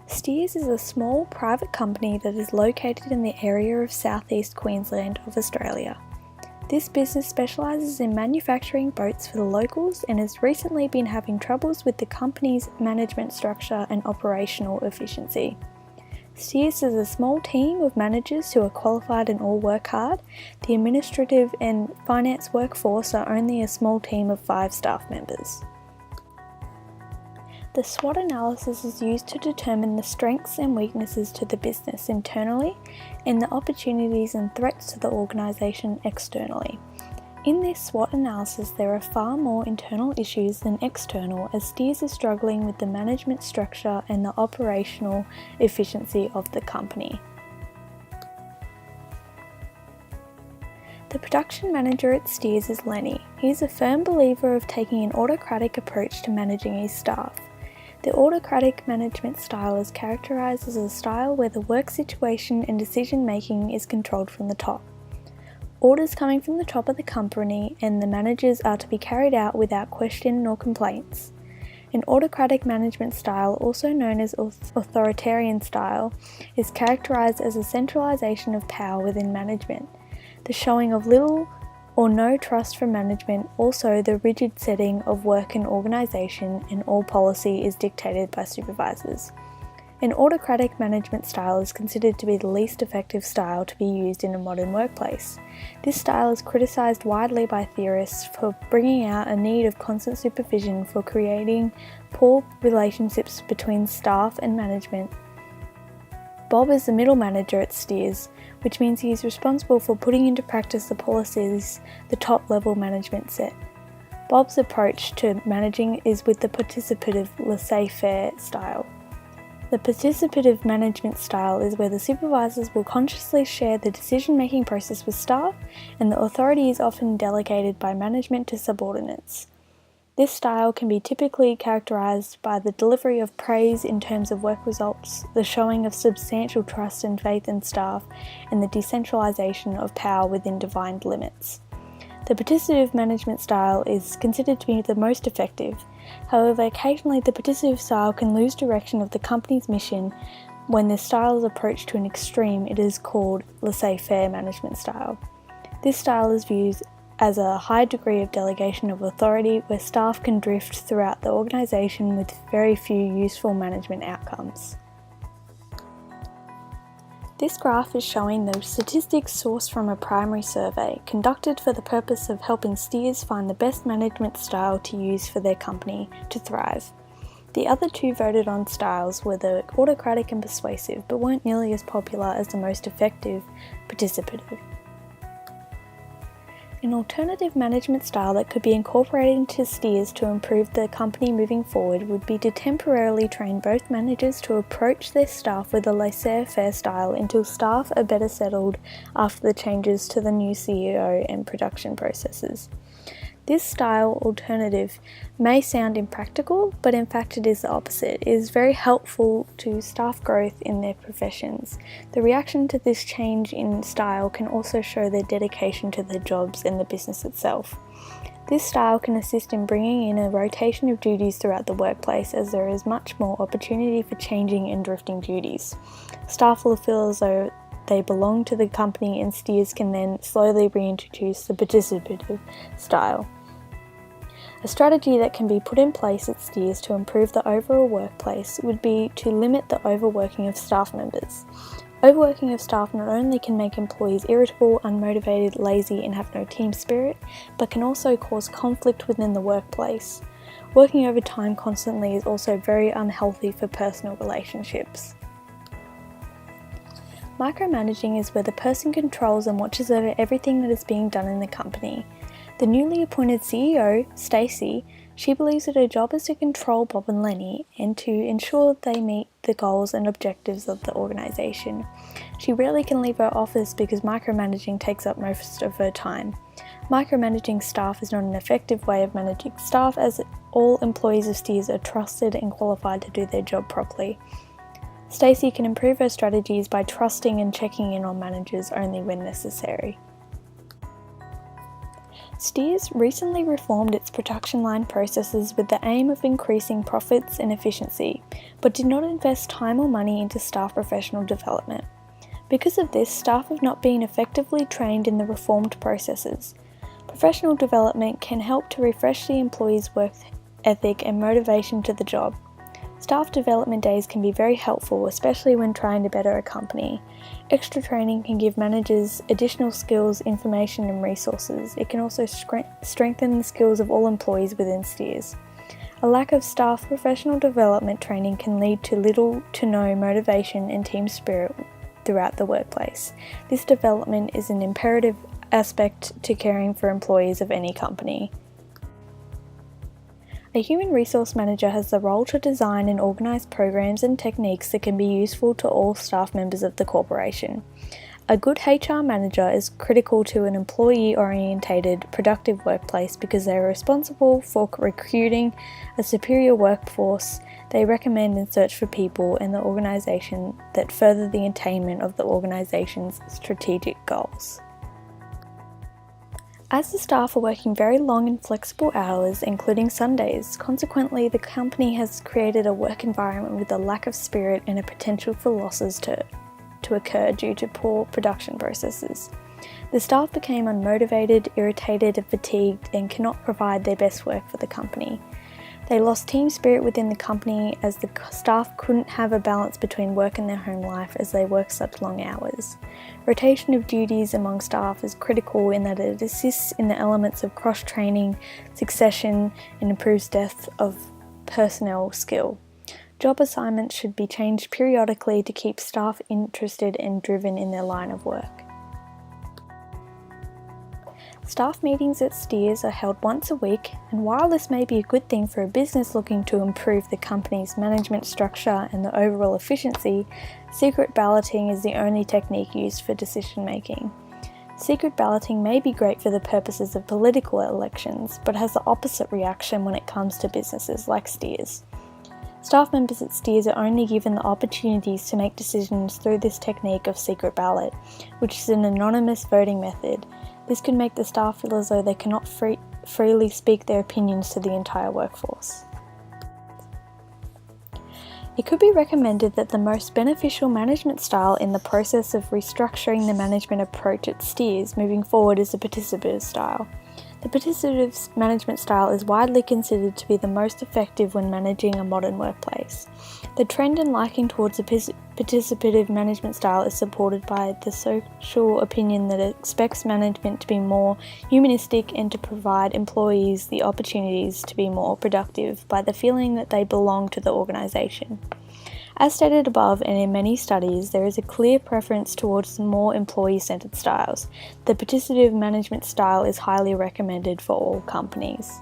Steers is a small private company that is located in the area of southeast Queensland of Australia. This business specialises in manufacturing boats for the locals and has recently been having troubles with the company's management structure and operational efficiency. Steers is a small team of managers who are qualified and all work hard. The administrative and finance workforce are only a small team of 5 staff members. The SWOT analysis is used to determine the strengths and weaknesses to the business internally and the opportunities and threats to the organisation externally. In this SWOT analysis, there are far more internal issues than external, as Steers is struggling with the management structure and the operational efficiency of the company. The production manager at Steers is Lenny. He is a firm believer of taking an autocratic approach to managing his staff. The autocratic management style is characterised as a style where the work situation and decision making is controlled from the top. Orders coming from the top of the company and the managers are to be carried out without question nor complaints. An autocratic management style, also known as authoritarian style, is characterised as a centralisation of power within management, the showing of little or no trust from management, also the rigid setting of work and organisation, and all policy is dictated by supervisors. An autocratic management style is considered to be the least effective style to be used in a modern workplace. This style is criticised widely by theorists for bringing out a need of constant supervision, for creating poor relationships between staff and management. Bob is the middle manager at Steers, which means he is responsible for putting into practice the policies the top level management set. Bob's approach to managing is with the participative laissez-faire style. The participative management style is where the supervisors will consciously share the decision-making process with staff, and the authority is often delegated by management to subordinates. This style can be typically characterised by the delivery of praise in terms of work results, the showing of substantial trust and faith in staff, and the decentralisation of power within defined limits. The participative management style is considered to be the most effective. However, occasionally the participative style can lose direction of the company's mission. When this style is approached to an extreme, it is called laissez-faire management style. This style is viewed as a high degree of delegation of authority, where staff can drift throughout the organisation with very few useful management outcomes. This graph is showing the statistics sourced from a primary survey conducted for the purpose of helping Steers find the best management style to use for their company to thrive. The other two voted on styles were the autocratic and persuasive, but weren't nearly as popular as the most effective, participative. An alternative management style that could be incorporated into Steers to improve the company moving forward would be to temporarily train both managers to approach their staff with a laissez-faire style until staff are better settled after the changes to the new CEO and production processes. This style alternative may sound impractical, but in fact it is the opposite. It is very helpful to staff growth in their professions. The reaction to this change in style can also show their dedication to their jobs and the business itself. This style can assist in bringing in a rotation of duties throughout the workplace, as there is much more opportunity for changing and drifting duties. Staff will feel as though they belong to the company, and Steers can then slowly reintroduce the participative style. A strategy that can be put in place at Steers to improve the overall workplace would be to limit the overworking of staff members. Overworking of staff not only can make employees irritable, unmotivated, lazy, and have no team spirit, but can also cause conflict within the workplace. Working overtime constantly is also very unhealthy for personal relationships. Micromanaging is where the person controls and watches over everything that is being done in the company. The newly appointed CEO, Stacey, she believes that her job is to control Bob and Lenny and to ensure they meet the goals and objectives of the organisation. She rarely can leave her office because micromanaging takes up most of her time. Micromanaging staff is not an effective way of managing staff, as all employees of Steers are trusted and qualified to do their job properly. Stacey can improve her strategies by trusting and checking in on managers only when necessary. Steers recently reformed its production line processes with the aim of increasing profits and efficiency, but did not invest time or money into staff professional development. Because of this, staff have not been effectively trained in the reformed processes. Professional development can help to refresh the employee's work ethic and motivation to the job. Staff development days can be very helpful, especially when trying to better a company. Extra training can give managers additional skills, information and resources. It can also strengthen the skills of all employees within Steers. A lack of staff professional development training can lead to little to no motivation and team spirit throughout the workplace. This development is an imperative aspect to caring for employees of any company. A human resource manager has the role to design and organise programs and techniques that can be useful to all staff members of the corporation. A good HR manager is critical to an employee-orientated, productive workplace because they are responsible for recruiting a superior workforce. They recommend and search for people in the organisation that further the attainment of the organisation's strategic goals. As the staff are working very long and flexible hours, including Sundays, consequently the company has created a work environment with a lack of spirit and a potential for losses to occur due to poor production processes. The staff became unmotivated, irritated and fatigued and cannot provide their best work for the company. They lost team spirit within the company as the staff couldn't have a balance between work and their home life as they work such long hours. Rotation of duties among staff is critical in that it assists in the elements of cross-training, succession, and improves depth of personnel skill. Job assignments should be changed periodically to keep staff interested and driven in their line of work. Staff meetings at Steers are held once a week, and while this may be a good thing for a business looking to improve the company's management structure and the overall efficiency, secret balloting is the only technique used for decision making. Secret balloting may be great for the purposes of political elections, but has the opposite reaction when it comes to businesses like Steers. Staff members at Steers are only given the opportunities to make decisions through this technique of secret ballot, which is an anonymous voting method. This can make the staff feel as though they cannot freely speak their opinions to the entire workforce. It could be recommended that the most beneficial management style in the process of restructuring the management approach at Steers moving forward is the participative style. The participative management style is widely considered to be the most effective when managing a modern workplace. The trend and liking towards the participative management style is supported by the social opinion that expects management to be more humanistic and to provide employees the opportunities to be more productive by the feeling that they belong to the organisation. As stated above and in many studies, there is a clear preference towards more employee-centered styles. The participative management style is highly recommended for all companies.